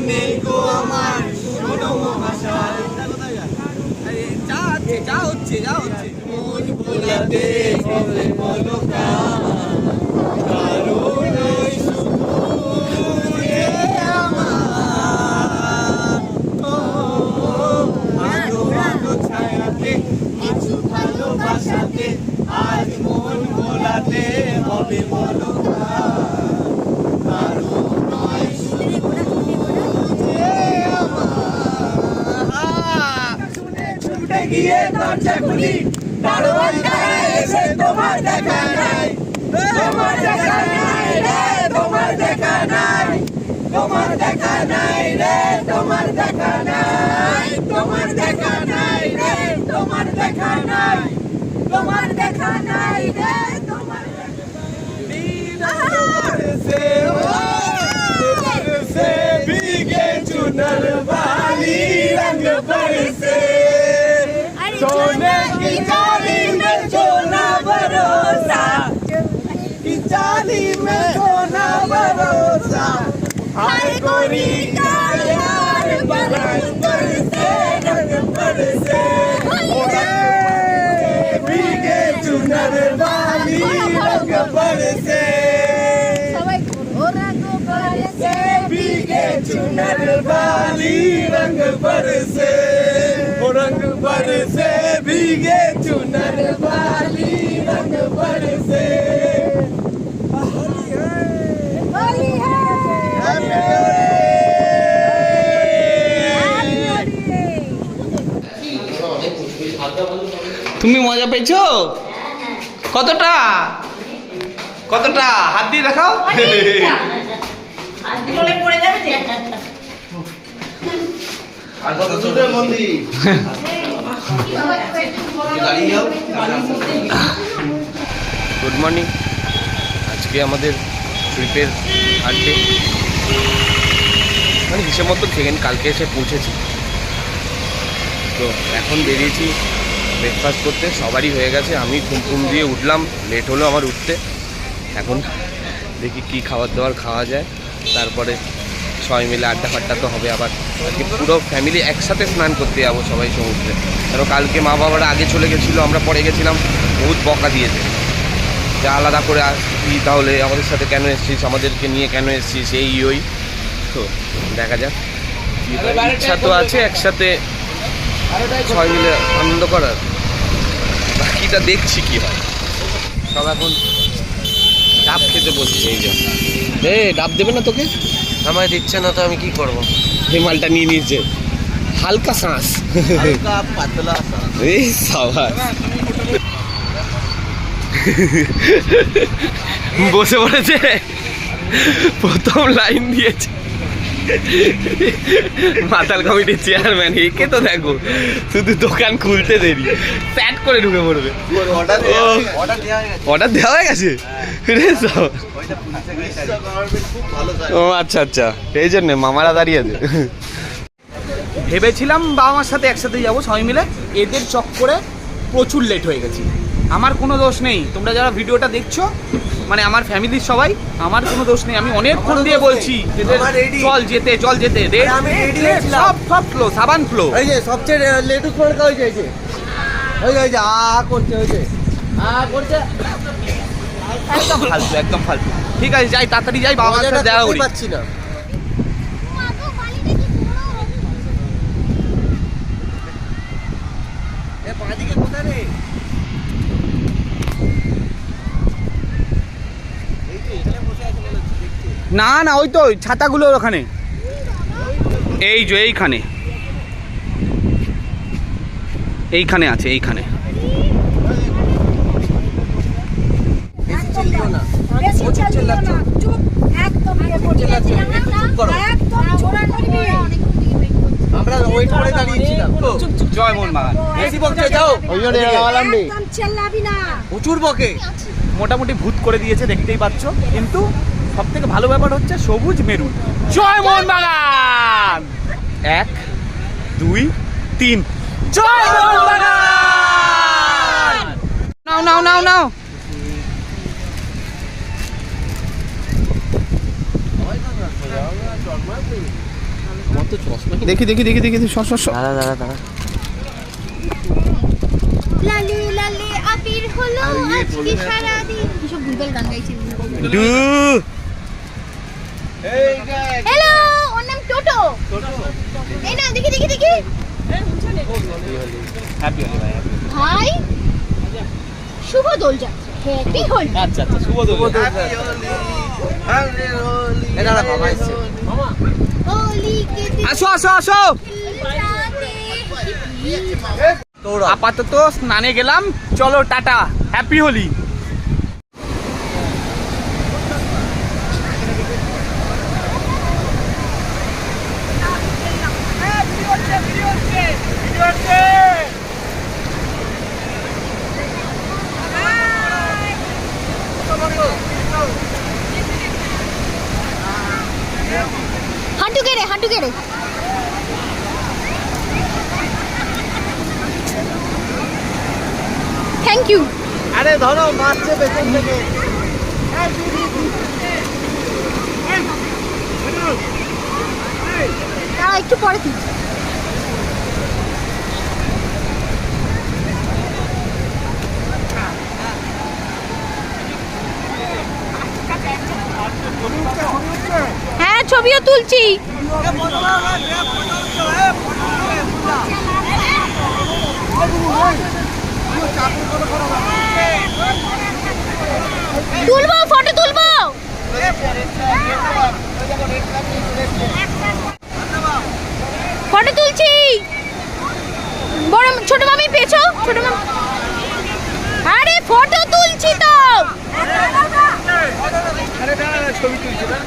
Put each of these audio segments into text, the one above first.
নেই গো আমার শোনো মহাশয়। যা হচ্ছে মন ভোলাতে হবে বলো কারণ ওই শুধু যে আমার আলো আলো ছায়াতে কিছু ভালোবাসাতে আজ মন ভোলাতে হবে বলো কারণ ওই শুধু যে আমার। ছুটে গিয়ে দরজা খুলি দারোয়ানটা এসে তোমার দেখা নাই, তোমার দেখা নাই রে, তোমার দেখা নাই, তোমার দেখা নাই রে, তোমার দেখা নাই, তোমার দেখা নাই রে, তোমার দেখা নাই, তোমার দেখা নাই রে, তোমার से भीगे चुनर वाली रंग बरसे सोने की चाली में सोना भरोसा, की चाली में सोना भरोसा हाय गोरी का यार रंग बरसे रंग बरसे भीगे चुनर वाली रंग बरसे भीगे चुनर वाली रंग बरसे भीगे चुनर वाली रंग बरसे। होली है তুমি মজা পেয়েছো? কতটা কতটা হাত দিয়ে দেখাও। Good morning. আজকে আমাদের ট্রিপের আড্ডে মানে হিসেব মতো সেকেন্ড কালকে এসে পৌঁছেছি, তো এখন বেরিয়েছি ব্রেকফাস্ট করতে। সবারই হয়ে গেছে, আমি ঘুম দিয়ে উঠলাম, লেট হলো আমার উঠতে। এখন দেখি কি খাবার দাবার খাওয়া যায়, তারপরে সবাই মিলে আড্ডা ফাড্ডা তো হবে। আবার আজকে পুরো ফ্যামিলি একসাথে স্নান করতে যাবো সবাই সমুদ্রে, কারণ কালকে মা বাবারা আগে চলে গেছিলো, আমরা পরে গেছিলাম, বহুত বকা দিয়েছে যা আলাদা করে আসছি, তাহলে আমাদের সাথে কেন এসছিস, আমাদেরকে নিয়ে কেন এসছিস, এই ওই। তো দেখা যাক, ইচ্ছা তো আছে একসাথে সবাই মিলে আনন্দ করার, বাকিটা দেখছি কি হয়। সব এখন ডাব খেতে বসছে, এই যে ডাব দেবে না তোকে? আমার দিচ্ছে না তো আমি কি করবো? এই মালটা নিয়ে নিয়েছে, হালকা শ্বাস, পাতলা এই সাবাস। বসে পড়েছে, প্রথম লাইন দিয়েছে মাতাল কমিটির চেয়ারম্যান। একে তো দেখো শুধু দোকান খুলতে দেরি, প্যাট করে ঢুকে পড়বে। অর্ডার দেওয়া হয়ে গেছে? ও আচ্ছা আচ্ছা, এই জন্যে মামারা দাঁড়িয়ে আছে। ভেবেছিলাম বাবা মার সাথে একসাথে যাবো সবাই মিলে, এদের চক্করে প্রচুর লেট হয়ে গেছি। আমার কোনো দোষ নেই, তোমরা যারা ভিডিওটা দেখছো মানে আমার ফ্যামিলির সবাই, আমার কোনো দোষ নেই। আমি অনেকক্ষণ দিয়ে বলছি চল যেতে চল যেতে, সব ফ্লো, সাবান ফ্লো। এই যে সবচেয়ে লেটুস পড়কা হয়ে যায়, ওই যে করছে, ওই যে করছে, একদম ফালতু, একদম ফালতু। ঠিক আছে যাই, তাড়াতাড়ি যাই, বাবা মার সাথে দেখা করি। পাচ্ছি না। না না, ওই তো ছাতাগুলোর ওখানে, এই যে এইখানে এইখানে আছে, এইখানে। আমরা ওয়েট করে দাঁড়িয়েছিলাম। জয় মোহন বাগান। বেশি বকছে যাও, ওই জন্য লাগালাম রে, চেল্লাবি না, প্রচুর বকে। মোটামুটি ভূত করে দিয়েছে, দেখতেই পাচ্ছ। কিন্তু সব থেকে ভালো ব্যাপার হচ্ছে সবুজ মেরুন। জয় মোহন বাগান। 1 2 3 জয় মোহন বাগান। নাও নাও নাও নাও। আমার তো চশমা দেখি দেখি দেখি দেখি সর সর সর। দাঁড়া লালি লালি আবির হলো আজকে সারাদিন কিসব ভুলভাল গান গাইছে ডু হ্যালো ওর নাম টোটো এই না দেখি দেখি দেখি হ্যাপি হলি ভাই ভাই শুভ দোল যাত্রা হ্যাপি হোলি আচ্ছা আচ্ছা শুভ দোল এটা না বাবা এসে হোলি কে আসো আসো আসো দিন আপাতত স্নানে গেলাম, চলো টাটা, হ্যাপি হোলি। হাঁটু গেড়ে থ্যাংক ইউ আরে ধরো মারছে পেছন থেকে। একটু পরে কি হ্যাঁ ছবিও তুলছি তুলবো ফটো তুলবো ফটো তুলছি বড় ছোট মামি পেছো ছোট মামি আরে ফটো তুলছি তো ছবি তুলছি না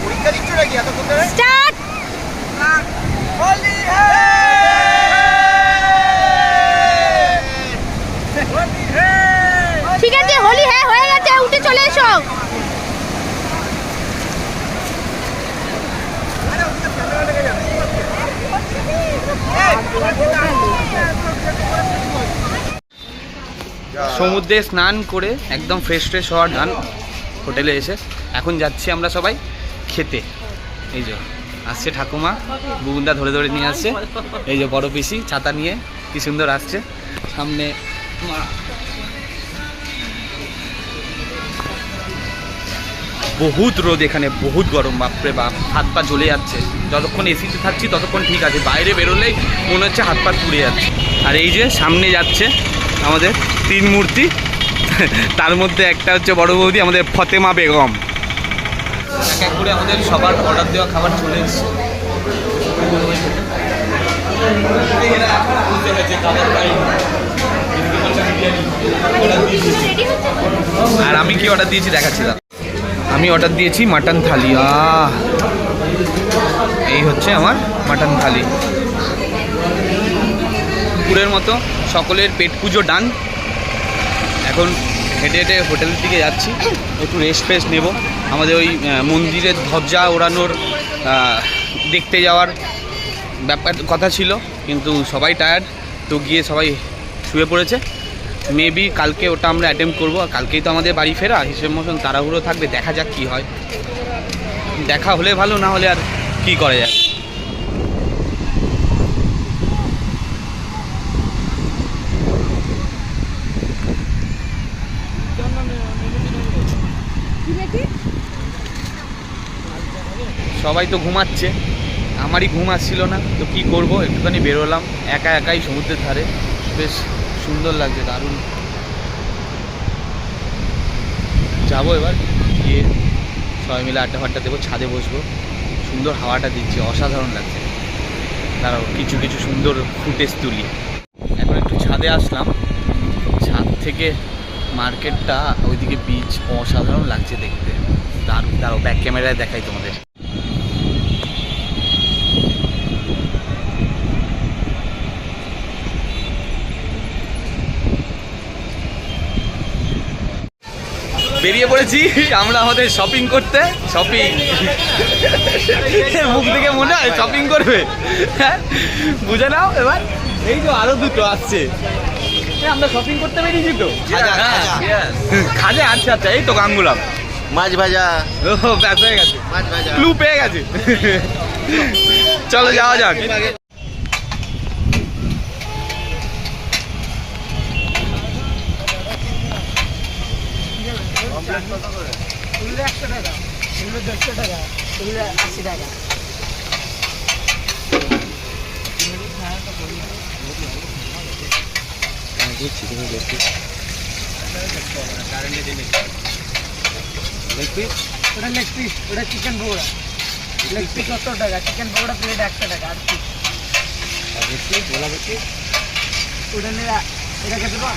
পরীক্ষা দিচ্ছ নাকি এতক্ষণ ধরে? স্টার্ট হোলি হে হোলি হে ঠিক আছে হোলি হ্যাঁ হয়ে গেছে উঠে চলে এসো সমুদ্রে স্নান করে একদম ফ্রেশ হওয়ার ডান হোটেলে এসে এখন যাচ্ছি আমরা সবাই খেতে। এই যে আসছে ঠাকুমা, বুগুনটা ধরে ধরে নিয়ে আসছে, এই যে বড় পিসি ছাতা নিয়ে কি সুন্দর আসছে, সামনে মা। বহুত রোদ এখানে, বহুত গরম, বাপরে বাপ, হাত পা জ্বলে যাচ্ছে। যতক্ষণ এসিতে থাকছি ততক্ষণ ঠিক আছে, বাইরে বেরোলেই মনে হচ্ছে হাত পা পুড়ে যাচ্ছে। আর এই যে সামনে যাচ্ছে আমাদের 3 মূর্তি, তার মধ্যে একটা হচ্ছে বড় বৌদি আমাদের ফতেমা বেগম। এক এক করে আমাদের সবার অর্ডার দেওয়া খাবার চলে এসছে। আর আমি কি অর্ডার দিয়েছি দেখাচ্ছি দাদা। আমি অর্ডার দিয়েছি মাটন থালি। এই হচ্ছে আমার মাটন থালি। পুরের মতো সকলের পেট পুজো ডান। এখন হেঁটে হেঁটে হোটেলের দিকে যাচ্ছি, একটু রেস্ট ফেস্ট নেব। আমাদের ওই মন্দিরের ধ্বজা ওড়ানোর দেখতে যাওয়ার ব্যাপার কথা ছিল, কিন্তু সবাই টায়ার্ড, তো গিয়ে সবাই শুয়ে পড়েছে। মেবি কালকে ওটা আমরা অ্যাটেম্প করবো। আর কালকেই তো আমাদের বাড়ি ফেরা, হিসেব মতন তাড়াহুড়ো থাকবে, দেখা যাক কী হয়। দেখা হলে ভালো, না হলে আর কী করা যায়। সবাই তো ঘুমাচ্ছে, আমারই ঘুম আসছিল না, তো কী করবো, একটুখানি বেরোলাম একা একাই সমুদ্রের ধারে। বেশ সুন্দর লাগছে, দারুণ। যাবো এবার গিয়ে সবাই মিলে আড্ডা ফাড্ডা দেবো, ছাদে বসবো, সুন্দর হাওয়াটা দিচ্ছে, অসাধারণ লাগছে। তারাও কিছু কিছু সুন্দর ফুটেজ তুলি। এখন একটু ছাদে আসলাম, ছাদ থেকে মার্কেটটা, ওইদিকে বিচ, অসাধারণ লাগছে দেখতে, দারুণ। দাঁড়াও ব্যাক ক্যামেরায় দেখাই তোমাদের। বেরিয়ে পড়েছি আমরা আমাদের শপিং করতে। শপিং মুখ থেকে মনে হয় শপিং করবে, হ্যাঁ বুঝে নাও এবার। এই তো আরো দুটো আসছে, আমরা শপিং করতে বেরিয়েছি তো। খাজা, আচ্ছা আচ্ছা, এই তো গাঙ্গুলাম মাছ ভাজা, ও ব্যাস হয়ে গেছে, মাছ ভাজা। ক্লু পেয়ে গেছে। চলো যাওয়া যাক। ওটা লেগ পিস, ওটা চিকেন পকোড়া। লেগ পিস 70 টাকা, চিকেন পকোড়া প্লেট 100 টাকা। আর কি ওটা নিয়ে এটা কত টাকা?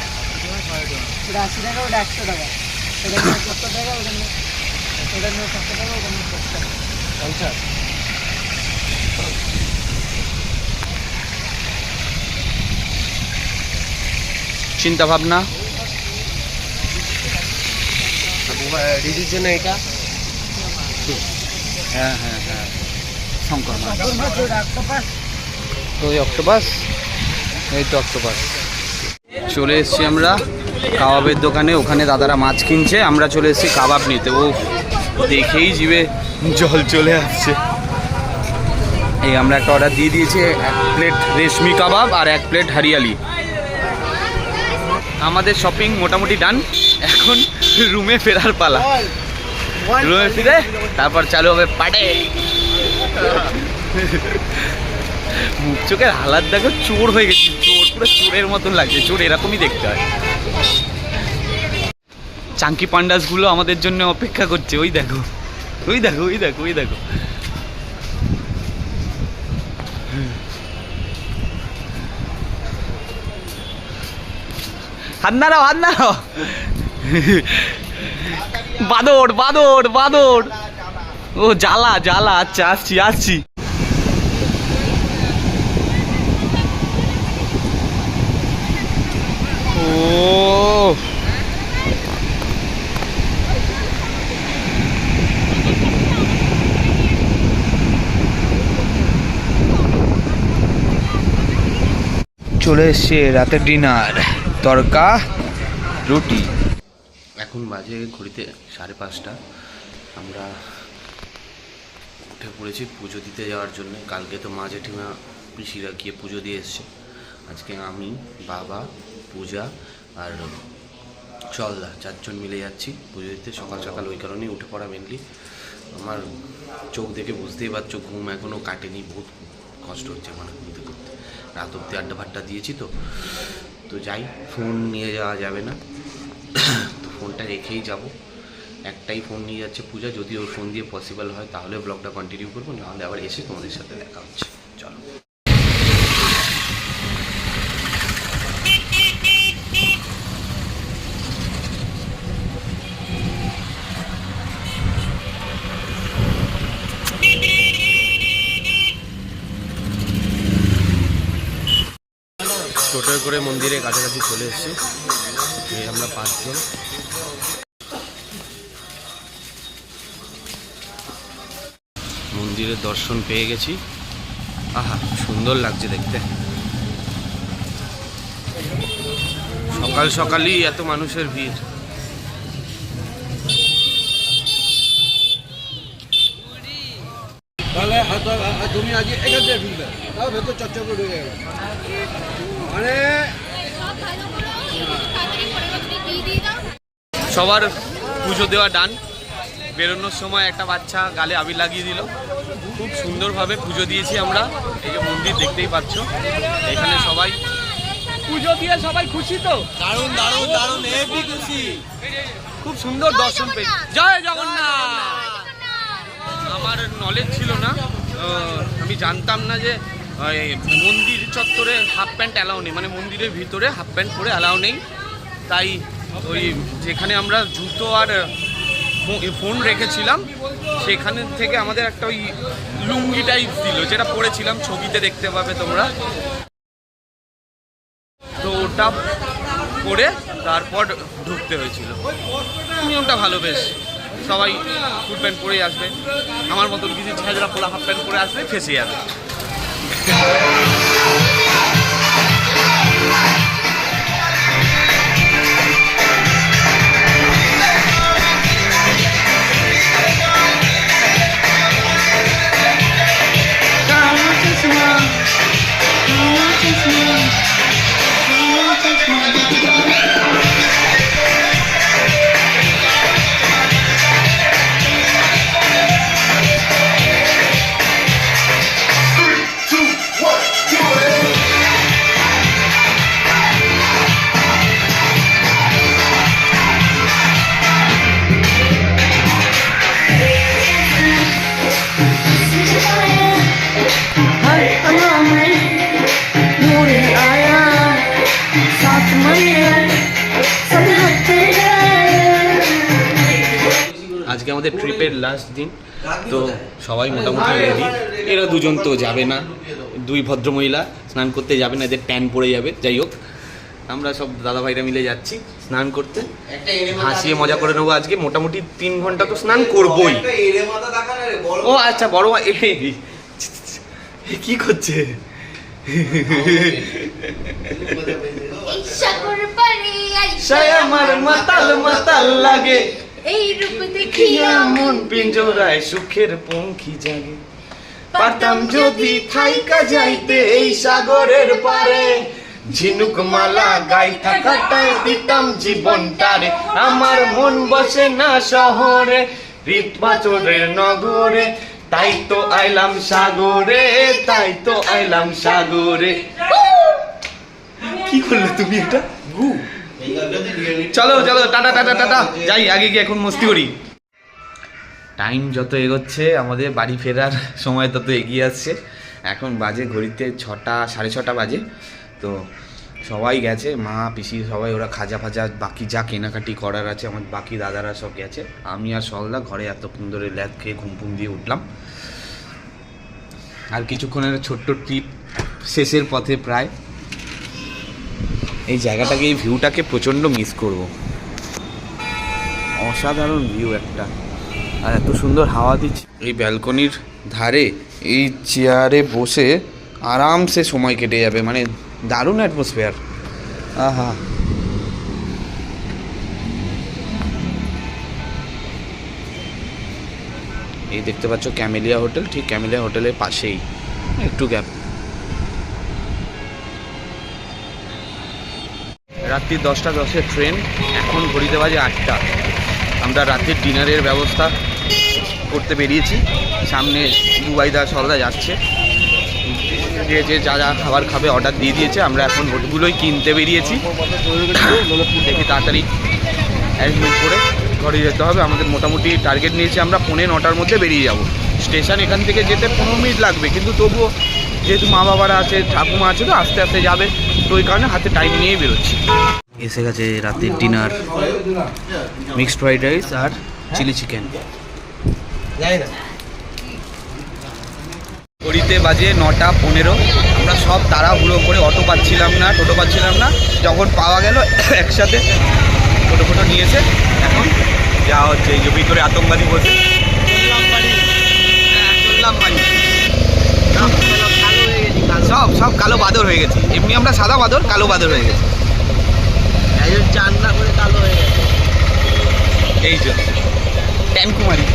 ওটা 80 টাকা, ওটা 100 টাকা। এটা নিয়ে 70 টাকা, ওটা নিয়ে 70 টাকা, ওটা নিয়ে 50 টাকা। চিন্তা ভাবনা দিদির জন্য এটা হ্যাঁ হ্যাঁ হ্যাঁ, শঙ্কর মাছ। ওর মাছ, ওটা অক্টোপাস। ওই অক্টোপাস, এই তো অক্টোপাস। চলে এসেছি আমরা কাবাবের দোকানে, ওখানে দাদারা মাছ কিনছে, আমরা চলে এসেছি কাবাব নিতে। ও দেখেই জিভে জল চলে আসছে। এই আমরা একটা অর্ডার দিয়ে দিয়েছি, 1 প্লেট রেশমি কাবাব আর 1 প্লেট হরিয়ালি। আমাদের শপিং মোটামুটি ডান, এখন রুমে ফেরার পালা। রুমে ফিরে তারপর চালু হবে পাটে। মুখ চোখের হালাত দেখো, চোর হয়ে গেছে, চোর, পুরো চোরের মতন লাগছে। চোর এরকমই দেখতে হয়। চাঙ্কি পান্ডাসগুলো আমাদের জন্য অপেক্ষা করছে। ওই দেখো, ওই দেখো, ওই দেখো, ওই দেখো। হাত নাড়াও, হাত নাড়াও। বাদর, বাদর, বাদর। ও জ্বালা, জ্বালা। আচ্ছা আসছি, আসছি। ও চলে এসছে রাতের ডিনার, তড়কা রুটি। এখন বাজে ঘড়িতে 5:30। আমরা উঠে পড়েছি পুজো দিতে যাওয়ার জন্য। কালকে তো মা জেঠিমা পিসিরা গিয়ে পুজো দিয়ে এসছে। আজকে আমি, বাবা, পূজা আর চলদা 4 জন মিলে যাচ্ছি পুজো দিতে। সকাল সকাল ওই কারণেই উঠে পড়া মেনলি। আমার চোখ দেখে বুঝতেই পারছো, ঘুম এখনও কাটেনি, বহুত কষ্ট হচ্ছে আমার ঘুমতে করতে। রাত অব্দি আড্ডা ফাড্ডা দিয়েছি তো যাই, ফোন নিয়ে যাওয়া যাবে না, তো ফোনটা রেখেই যাব। একটাই ফোন নিয়ে যাচ্ছে পূজা, যদি ওর ফোন দিয়ে পসিবল হয় তাহলে ব্লগটা কন্টিনিউ করবো, নাহলে আবার এসে তোমাদের সাথে দেখা হচ্ছে। চলো। টোটোয় করে মন্দিরের কাছাকাছি চলে এসেছি। আমরা 5 জন। মন্দিরের দর্শন পেয়ে গেছি। আহা, সুন্দর লাগছে দেখতে। সকাল সকালই এত মানুষের ভিড়। তাহলে তুমি আজ এখান থেকে ফিরবে, তাও ভেতর চর্চা করে ঢুকে গেল মানে। সবার পুজো দেওয়া ডান। বেরোনোর সময় একটা বাচ্চা গালে আবির লাগিয়ে দিল। খুব সুন্দরভাবে পুজো দিয়েছি আমরা। এই যে মন্দির দেখতেই পাচ্ছ, এখানে সবাই পুজো দিয়ে সবাই খুশি তো। দারুণ দারুণ দারুণ, হেভি খুশি। খুব সুন্দর দর্শন পেয়ে। জয় জগন্নাথ। আমার নলেজ ছিল না, আমি জানতাম না যে মন্দির চত্বরে হাফ প্যান্ট অ্যালাউ নেই, মানে মন্দিরের ভিতরে হাফ প্যান্ট পরে অ্যালাউ নেই। তাই ওই যেখানে আমরা জুতো আর ফোন রেখেছিলাম সেখানে থেকে আমাদের একটা ওই লুঙ্গি টাইপ দিল, যেটা পরেছিলাম, ছবিতে দেখতে পাবে তোমরা। তো ওটা করে তারপর ঢুকতে হয়েছিল। নিয়মটা ভালো বেশ, সবাই ফুল প্যান্ট পরেই আসবে, আমার মতন কিছু ছেঁচড়া পোলা হাফ প্যান্ট পরে আসলে ফেসে যাবে। আজকে আমাদের ট্রিপের লাস্ট দিন, তো সবাই মোটামুটি রেডি। এরা দুজন তো যাবে না, দুই ভদ্রমহিলা স্নান করতে যাবে না, এদের ট্যান পড়ে যাবে। যাই হোক, আমরা সব দাদাভাইরা মিলে যাচ্ছি স্নান করতে, হাসিয়ে মজা করে নেবো। আজকে মোটামুটি 3 ঘন্টা তো স্নান করবোই। ও আচ্ছা, বড় কি করছে? আমার মাতাল মাতাল লাগে, এই রূপ দেখিয়া মন পিঞ্জরায় সুখের পঙ্খী জাগে। পারতাম যদি থাইকা যাইতে এই সাগরের পারে, ঝিনুক মালা গাইথা কাটায় দিতাম জীবনটারে। আমার মন বসে না শহরে, হৃদ পাথরের নগরে, তাই তো আইলাম সাগরে, তাই তো আইলাম সাগরে। কি করলে তুমি এটা? চলো চলো, টাটা টাটা টাটা, যাই আগে গিয়ে এখন মস্তি করি। টাইম যত এগোচ্ছে আমাদের বাড়ি ফেরার সময় তত এগিয়ে আসছে। এখন বাজে ঘড়িতে 6টা, 6:30 বাজে। তো সবাই গেছে, মা পিসি সবাই, ওরা খাজা ফাজা বাকি যা কেনাকাটি করার আছে, আমার বাকি দাদারা সব গেছে। আমি আর সলদা ঘরে এতক্ষণ ধরে ল্যাদ খেয়ে ঘুম দিয়ে উঠলাম। আর কিছুক্ষণের ছোট্ট ট্রিপ শেষের পথে প্রায়। এই জায়গাটাকে, এই ভিউটাকে প্রচণ্ড মিস করব। অসাধারণ ভিউ একটা, আর এত সুন্দর হাওয়া দিচ্ছে। এই ব্যালকনির ধারে এই চেয়ারে বসে আরামসে সময় কেটে যাবে, মানে দারুণ অ্যাটমসফিয়ার। আহা, এই দেখতে পাচ্ছ ক্যামেলিয়া হোটেল, ঠিক ক্যামেলিয়া হোটেলের পাশেই, একটু গ্যাপ। রাত্রি 10:10 ট্রেন, এখন ঘড়িতে বাজে 8টা। আমরা রাতের ডিনারের ব্যবস্থা করতে বেরিয়েছি। সামনে দুবাইদা সলদা যাচ্ছে, যে যে যা যা খাবার খাবে অর্ডার দিয়ে দিয়েছে। আমরা এখন ওগুলোই কিনতে বেরিয়েছি। দেখি তাড়াতাড়ি অ্যারেঞ্জমেন্ট করে ঘরে যেতে হবে। আমাদের মোটামুটি টার্গেট নিয়েছি আমরা 9:45 মধ্যে বেরিয়ে যাব। স্টেশন এখান থেকে যেতে 15 মিনিট লাগবে, কিন্তু তবুও যেহেতু মা বাবারা আছে, ঠাকুমা আছে, তো আস্তে আস্তে যাবে, তো ওই কারণে হাতে টাইম নিয়েই বেরোচ্ছি। এসে গেছে রাতের ডিনার, মিক্সড ফ্রাইড রাইস আর চিলি চিকেন। ঘড়িতে বাজে 9:15। আমরা সব তাড়াহুড়ো করে অটো পাচ্ছিলাম না, টোটো পাচ্ছিলাম না, যখন পাওয়া গেল একসাথে টোটো ফোটো নিয়েছে। এখন যা হচ্ছে, এই যে ভিতরে আতঙ্কবাদী বলছে সব কালো বাদর হয়ে গেছে। এমনি আমরা সাদা বাদর, কালো বাদর হয়ে গেছে। চান্না করে কালো হয়ে গেছে, এই যে ট্যানকুমারি।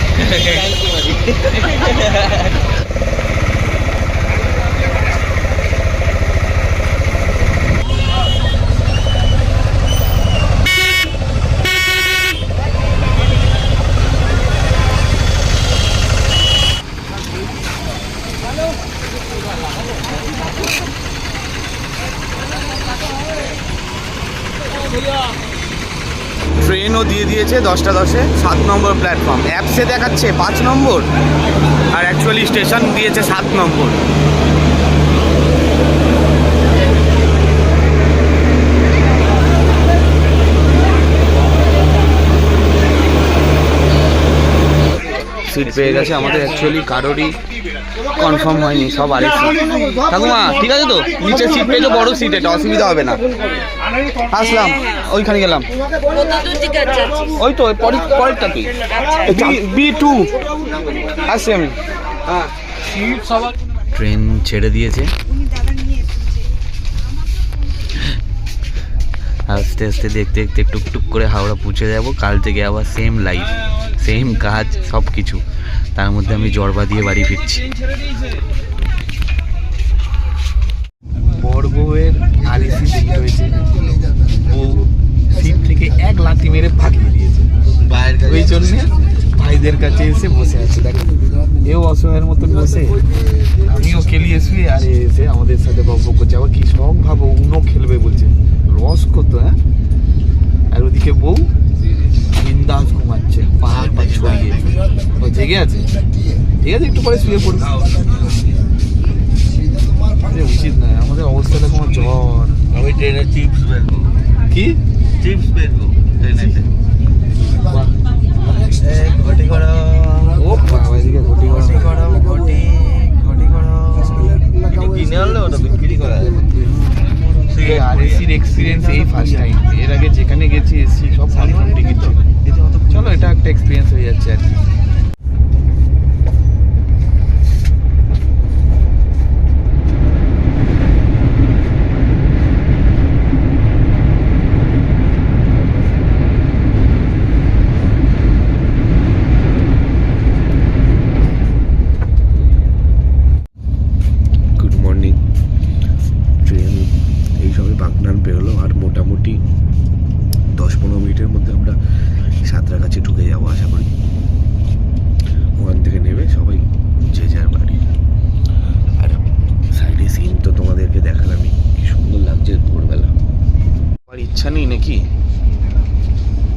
ট্রেনও দিয়ে দিয়েছে 10:10, 7 নম্বর প্ল্যাটফর্ম। অ্যাপসে দেখাচ্ছে 5 নম্বর, আর অ্যাকচুয়ালি স্টেশন দিয়েছে 7 নম্বর। সিট পেয়ে গেছে আমাদের। অ্যাকচুয়ালি কারোরই কনফার্ম হয়নি, সব আরএসি। ঠাকুমা ঠিক আছে তো, নিচে সিট পেয়েছো, বড় সিট, এটা অসুবিধা হবে না। আসলাম, ওইখানে গেলাম, ওই তো পরেরটা তুই B2 আসছি আমি। ট্রেন ছেড়ে দিয়েছে, আস্তে আস্তে দেখতে দেখতে টুকটুক করে হাওড়া পৌঁছে যাব। কাল থেকে আবার সেম লাইফ, সেম কাজ, সব কিছু। তার মধ্যে আমি জড়বা দিয়ে বাড়ি ফিরছি। বড় বউয়ের আরএসি দেখতে হয়েছে, বউ সিট থেকে এক লাথি মেরে ভাগিয়ে দিয়েছে। ওই জন্য ভাইদের কাছে এসে বসে আছে। দেখো এও অসহায়ের মতন বসে, আমিও খেলিয়ে শুয়ে, আর এসে আমাদের সাথে গল্প করছে। আবার কি শখ ভাবো, উনো খেলবে বলছে, রস কত। হ্যাঁ, আর ওদিকে বউ বিন্দাস ঘুমাচ্ছে, পাহাড় পা ছড়িয়ে। ও জেগে আছে, ঠিক আছে, একটু পরে শুয়ে পড়বে। উচিত নয়, আমাদের অবস্থা দেখো, আমার জ্বর। আমি ট্রেনে চিপস বেরবো, কি চিপস বেরবো ট্রেনেতে। ঘটি করো, ও বাবা, এদিকে ঘটি ঘটি করো, ঘটি ঘটি করো। কিনে আনলে ওটা বিক্রি করা যাবে। আরএসির এক্সপিরিয়েন্স এই ফার্স্ট টাইম। এর আগে যেখানে গেছি এসছি সব কনফার্ম টিকিট। চলো, এটা একটা এক্সপিরিয়েন্স হয়ে যাচ্ছে আর কি। Good morning. ট্রেন এই সবে বাগনান বেরোলো, আর মোটামুটি 10-15 মিনিটের মধ্যে আমরা সাঁতরাগাছি ঢুকে যাবো আশা করি। ওখান থেকে নেবে সবাই যে যার বাড়ি। আর সাইডে সিন তো তোমাদেরকে দেখালামই, কি সুন্দর লাগছে ভোরবেলা। আমার ইচ্ছা নেই নাকি,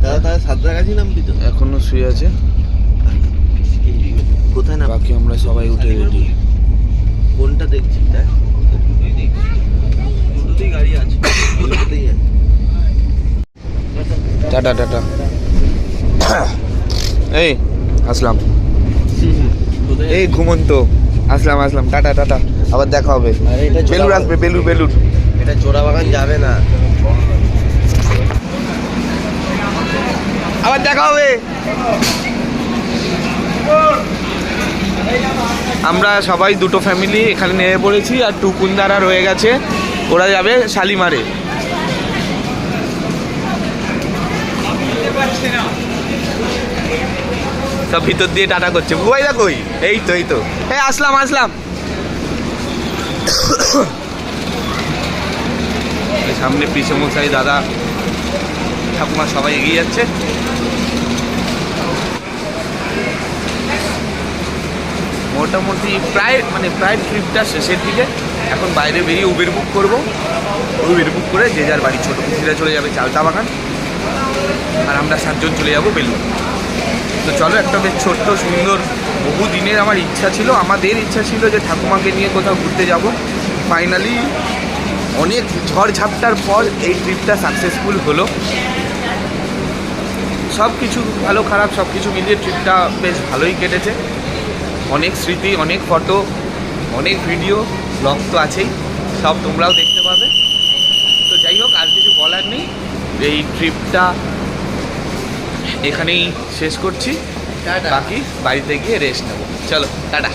দাদা তাহলে সাঁতরাগাছি নামবি তো? এখনো শুয়ে আছে। কোথায় না, বাকি আমরা সবাই উঠে রেডি। কোনটা দেখছি? দেখ, দুটোতেই গাড়ি আছে, দুটোতেই আছে। Tata tata. এই আসলাম, এই ঘুমন্ত আসলাম, আসলাম, টাটা টাটা, আবার দেখা হবে। আরে এটা বেলুর আসবে, বেলুর বেলুর। এটা জোড়াবাগান যাবে না, আবার দেখা হবে। আমরা সবাই দুটো ফ্যামিলি এখানে নেমে পড়েছি, আর টুকুনদারা রয়ে গেছে, ওরা যাবে শালিমারে। সব ভিতর দিয়ে টাটা করছে। বুবাই দা কই? এই তো এই তো, এই আসলাম আসলাম। সামনে পিসে মশাই, দাদা, ঠাকুমা সবাই এগিয়ে যাচ্ছে। মোটামুটি প্রায় ট্রিপটা শেষের দিকে। এখন বাইরে বেরিয়ে উবের বুক করবো, উবের বুক করে যে যার বাড়ি। ছোটো পুকুরে চলে যাবে চালতা বাগান, আর আমরা 7 জন চলে যাবো বেলুন। তো চলো, একটা বেশ ছোট্ট সুন্দর, বহু দিনের আমার ইচ্ছা ছিল, আমাদের ইচ্ছা ছিল যে ঠাকুমাকে নিয়ে কোথাও ঘুরতে যাব। ফাইনালি অনেক ঝড় ঝাপটার পর এই ট্রিপটা সাকসেসফুল হলো। সব কিছু ভালো খারাপ সব কিছু মিলিয়ে ট্রিপটা বেশ ভালোই কেটেছে। অনেক স্মৃতি, অনেক ফটো, অনেক ভিডিও, ব্লগ তো আছেই, সব তোমরাও দেখতে পাবে। তো যাই হোক, আর কিছু বলার নেই। এই ট্রিপটা এখানেই শেষ করছি, বাকি বাড়িতে গিয়ে রেস্ট নেবো। চলো টাটা।